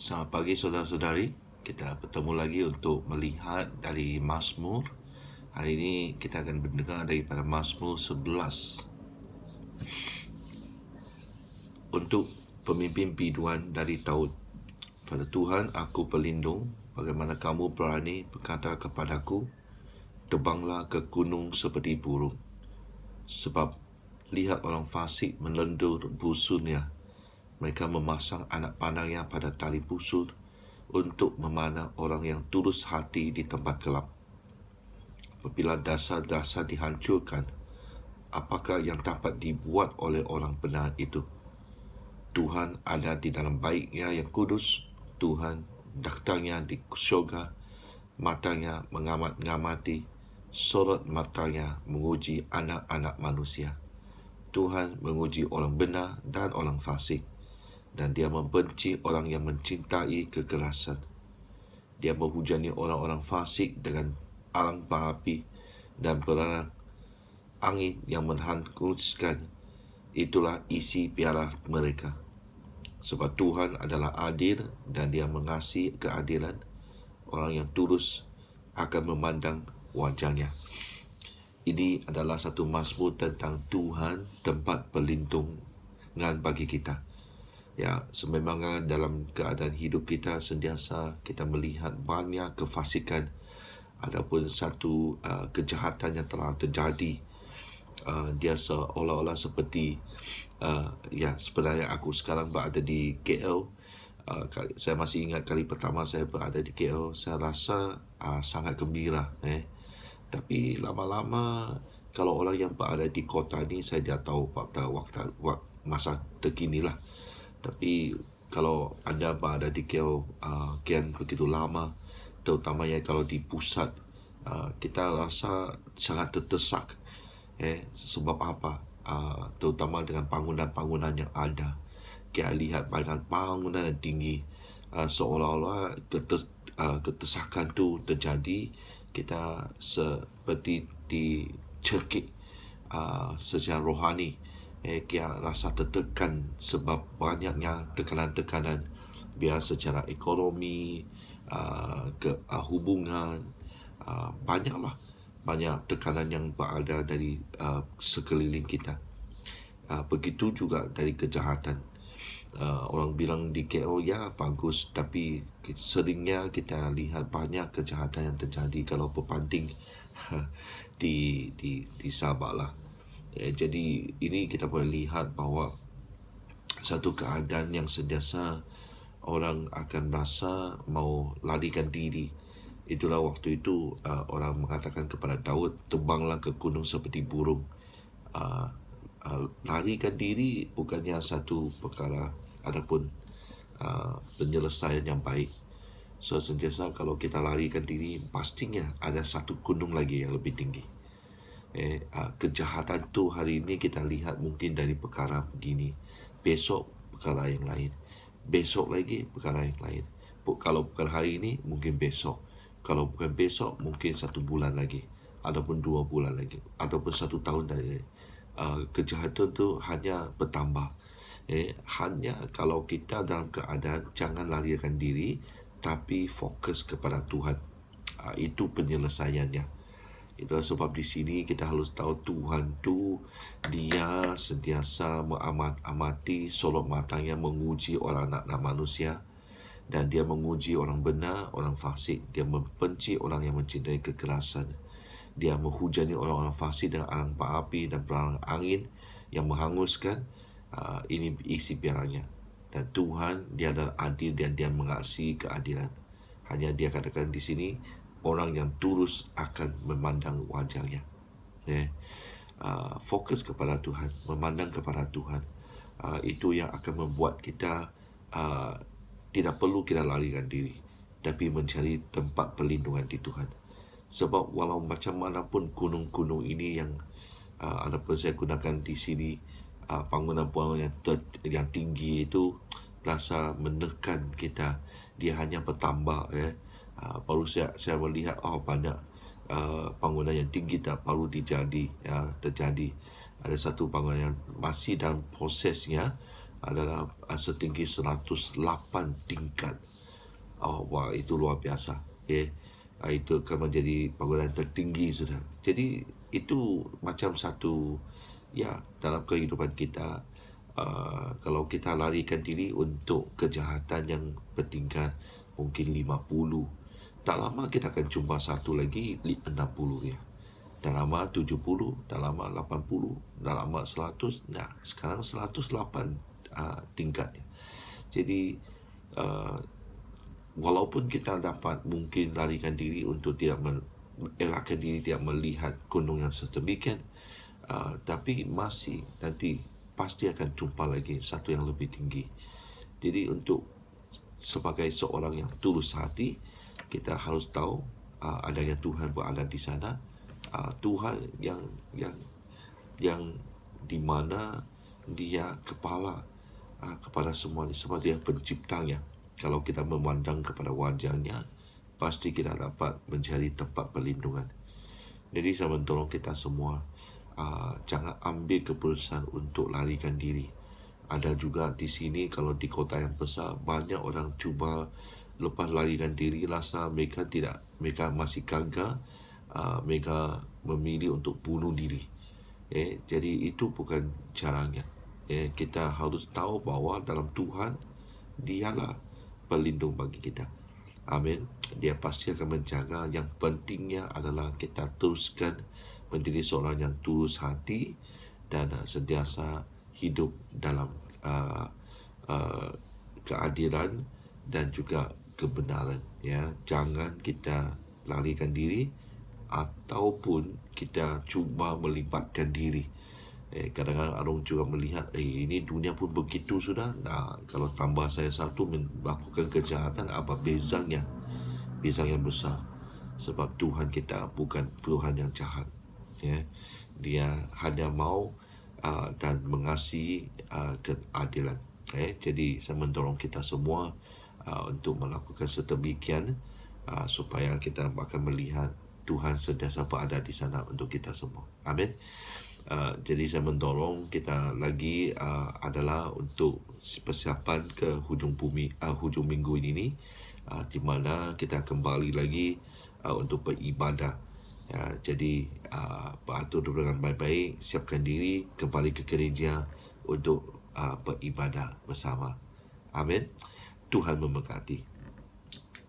Selamat pagi saudara-saudari. Kita bertemu lagi untuk melihat dari Mazmur. Hari ini kita akan mendengar daripada Mazmur 11. Untuk pemimpin biduan dari Daud. Pada Tuhan aku berlindung, bagaimana kamu berani berkata kepadaku, terbanglah ke gunung seperti burung. Sebab lihat orang fasik melendur busurnya. Mereka memasang anak panahnya pada tali busur untuk memanah orang yang tulus hati di tempat gelap. Apabila dasar-dasar dihancurkan, apakah yang dapat dibuat oleh orang benar itu? Tuhan ada di dalam baiknya yang kudus. Tuhan datangnya di syurga. Matanya mengamati, sorot matanya menguji anak-anak manusia. Tuhan menguji orang benar dan orang fasik, dan dia membenci orang yang mencintai kekerasan. Dia menghujani orang-orang fasik dengan alang api dan perang angin yang menghanguskan. Itulah isi piala mereka. Sebab Tuhan adalah adil dan dia mengasihi keadilan. Orang yang tulus akan memandang wajahnya. Ini adalah satu mazmur tentang Tuhan, tempat perlindungan bagi kita. Ya, sememangnya dalam keadaan hidup kita sentiasa kita melihat banyak kefasikan ataupun satu kejahatan yang telah terjadi. Dia seolah-olah seperti sebenarnya aku sekarang berada di KL. Saya masih ingat kali pertama saya berada di KL, saya rasa sangat gembira. Tapi lama-lama kalau orang yang berada di kota ni saya dah tahu pada waktu masa terkini lah. Tapi kalau anda berada di KL kian begitu lama, terutamanya kalau di pusat, kita rasa sangat terdesak. Sebab apa? Terutama dengan bangunan-bangunan yang ada. Kita lihat bangunan yang tinggi, seolah-olah ketesakan tu terjadi. Kita seperti dicekik secara rohani. Kita rasa tertekan sebab banyaknya tekanan-tekanan, biar secara ekonomi, hubungan, banyak tekanan yang berada dari sekeliling kita. Begitu juga dari kejahatan. Orang bilang di KL ya bagus, tapi seringnya kita lihat banyak kejahatan yang terjadi kalau berbanding di Sabah lah. Jadi ini kita boleh lihat bahawa satu keadaan yang sentiasa orang akan rasa mau larikan diri. Itulah waktu itu orang mengatakan kepada Daud, terbanglah ke gunung seperti burung. Larikan diri bukannya satu perkara ataupun penyelesaian yang baik. So sentiasa kalau kita larikan diri, pastinya ada satu gunung lagi yang lebih tinggi. Kejahatan tu hari ini kita lihat mungkin dari perkara begini, besok perkara yang lain, besok lagi perkara yang lain. Kalau bukan hari ini mungkin besok, kalau bukan besok mungkin 1 bulan lagi, ataupun 2 bulan lagi, ataupun 1 tahun lagi. Kejahatan tu hanya bertambah. Hanya kalau kita dalam keadaan jangan larikan diri, tapi fokus kepada Tuhan. Itu penyelesaiannya. Itulah sebab di sini kita harus tahu Tuhan tu dia sentiasa mengamati, sorot matanya menguji orang anak manusia, dan dia menguji orang benar, orang fasik. Dia membenci orang yang mencintai kekerasan. Dia menghujani orang-orang fasik dengan alang api dan perang angin yang menghanguskan. Ini isi pialanya. Dan Tuhan dia adalah adil dan dia mengasihi keadilan. Hanya dia katakan di sini, orang yang tulus akan memandang wajahnya. Fokus kepada Tuhan, memandang kepada Tuhan. Itu yang akan membuat kita tidak perlu kita larikan diri, tapi mencari tempat perlindungan di Tuhan. Sebab walau macam mana pun gunung-gunung ini yang ataupun saya gunakan di sini, bangunan-bangunan yang tinggi itu rasa menekan kita. Dia hanya bertambah. Baru saya melihat banyak bangunan yang tinggi tak perlu terjadi. Ada satu bangunan yang masih dalam prosesnya adalah setinggi 108 tingkat. Wah, itu luar biasa. Itu akan menjadi bangunan tertinggi sudah. Jadi itu macam satu, ya, dalam kehidupan kita. Kalau kita larikan diri untuk kejahatan yang bertingkat mungkin 50, tak lama kita akan jumpa satu lagi 60, ya. Dah lama 70, dah lama 80, dah lama 100. Nah, sekarang 108 tingkatnya. Jadi walaupun kita dapat mungkin larikan diri untuk tidak elakkan diri tidak melihat gunung yang sedemikian, tapi masih nanti pasti akan jumpa lagi satu yang lebih tinggi. Jadi untuk sebagai seorang yang tulus hati, kita harus tahu adanya Tuhan berada di sana. Tuhan yang di mana Dia kepala kepada semuanya, sebab Dia penciptanya. Kalau kita memandang kepada wajahnya, pasti kita dapat menjadi tempat perlindungan. Jadi saya mendorong kita semua, jangan ambil keputusan untuk larikan diri. Ada juga di sini, kalau di kota yang besar, banyak orang cuba lepas larikan diri, rasa mereka masih gagal. Mereka memilih untuk bunuh diri. Jadi itu bukan caranya. Kita harus tahu bahawa dalam Tuhan, Dialah pelindung bagi kita. Amin. Dia pasti akan menjaga. Yang pentingnya adalah kita teruskan menjadi seorang yang tulus hati dan sentiasa hidup dalam keadilan dan juga kebenaran. Ya, jangan kita larikan diri ataupun kita cuba melibatkan diri. Kadang-kadang orang juga melihat, ini dunia pun begitu sudah. Nah, kalau tambah saya satu melakukan kejahatan, apa bezanya? Bezanya besar. Sebab Tuhan kita bukan Tuhan yang jahat. Dia hanya mau dan mengasihi keadilan. Jadi saya mendorong kita semua untuk melakukan sedemikian, supaya kita akan melihat Tuhan sentiasa berada di sana untuk kita semua. Amin. Jadi saya mendorong kita lagi adalah untuk persiapan ke hujung minggu ini, di mana kita kembali lagi untuk beribadah. Jadi beratur dengan baik-baik, siapkan diri kembali ke gereja untuk beribadah bersama. Amin. Tuhan memberkati.